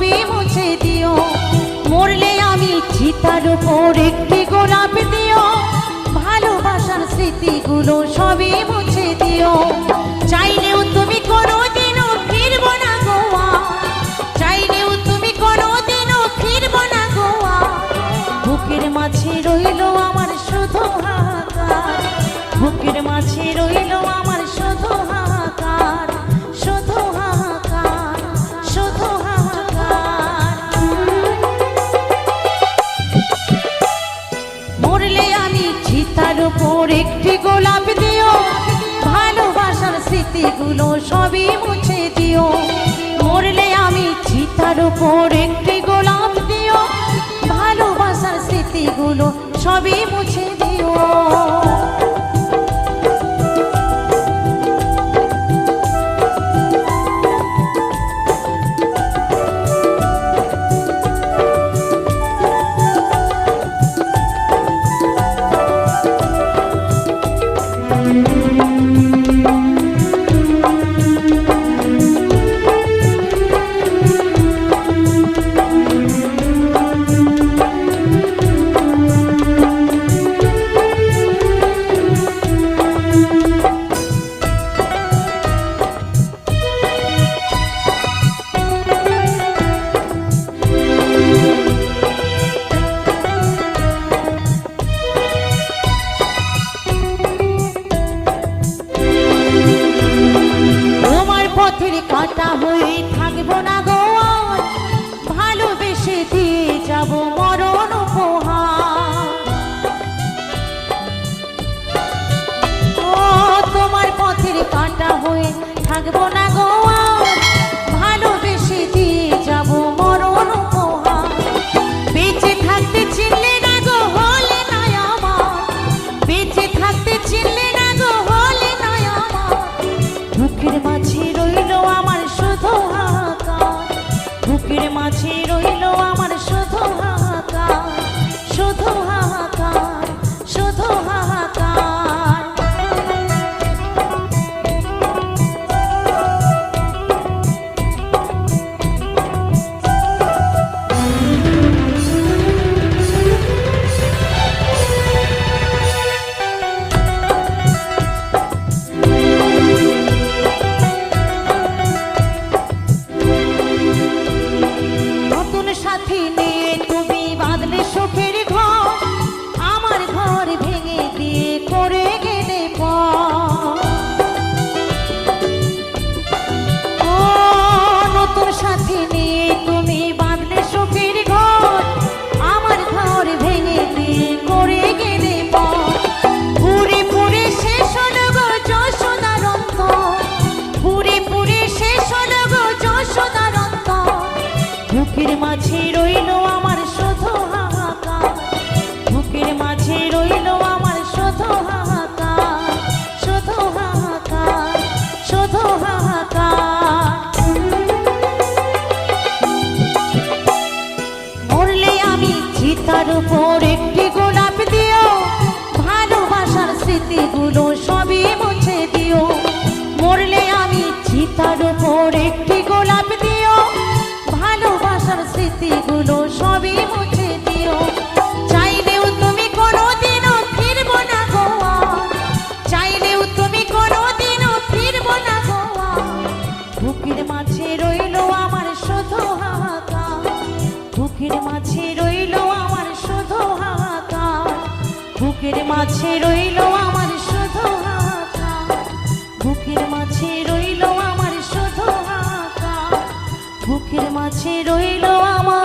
সবই মুছে দিও। মরলে আমি চিতার উপর একটি গোলাপ দিও, ভালোবাসার স্মৃতিগুলো সবই মুছে দিও। চাইলেও তুমি কোনোদিনও ফিরব না গোয়া, চাইলেও তুমি কোনোদিনও ফিরব না গোয়া। বুকের মাঝে রইল আমার শুধু হাহাকার, বুকের মাঝে রইল আমার শুধু হাহাকার, শুধু হাহাকার, শুধু হাহাকার। মরলে আমি চিতার উপর একটি গোলাপ দিও, ভালোবাসার স্মৃতিগুলো সবই মুছে দিও। মরলে আমি চিতার উপর একটি গোলাপ দিও, ভালোবাসার স্মৃতিগুলো সবই মুছে দিও। কাটা হয়ে থাকবো না গোয়ার, ভালোবেসে দিয়ে যাব মরণ উপহার। ও তোমার পথের কাটা হয়ে থাকবো না গোয়ার, ভালোবেসে দিয়ে যাব মরণ উপহার। বেঁচে থাকতে চিনলে না গো হলে না আমার, বেঁচে থাকতে চিনলে না গো হলে না আমার। বুকের মাঝে রইল আমার শুধু হাহাকার, বুকের মাঝে রইল আমার শুধু হাহাকার, শুধু হাহাকার, শুধু হাহাকার। সাথী নিয়ে তুমি বাঁধলে সুখের ঘর, আমার ঘর ভেঙে দিয়ে করে গেলে পর। ও নতুন সাথী নিয়ে তুমি বাঁধলে সুখের ঘর, আমার ঘর ভেঙে দিয়ে করে গেলে পর। পুরে পুরে শেষ হলো গো যশোদার অন্তর, পুরে পুরে শেষ হলো গো যশোদার অন্তর। বুকের মাঝে রইল আমার শুধু হাহাকার, বুকের মাঝে রইল আমার শুধু হাহাকার, শুধু হাহাকার, শুধু হাহাকার। মরলে আমি চিতার উপর একটি গোলাপ দিও, ভালোবাসার স্মৃতিগুলো সবই মুছে দিও। মরলে আমি চিতার উপর একটি গোলাপ দিও, ভালোবাসার স্মৃতিগুলো সবই মুছে দিও। চাইলেও তুমি কোনোদিনও ফিরব না গোয়া, চাইলেও তুমি কোনোদিনও ফিরব না গোয়া। বুকের মাঝে রইল আমার শুধু হাহাকার, বুকের মাঝে রইল আমার শুধু হাহাকার, বুকের মাঝে রইল আমার শুধু হাহাকার, বুকের মাঝে রইল আমার শুধু হাহাকার, বুকের মাঝে রইল আমার।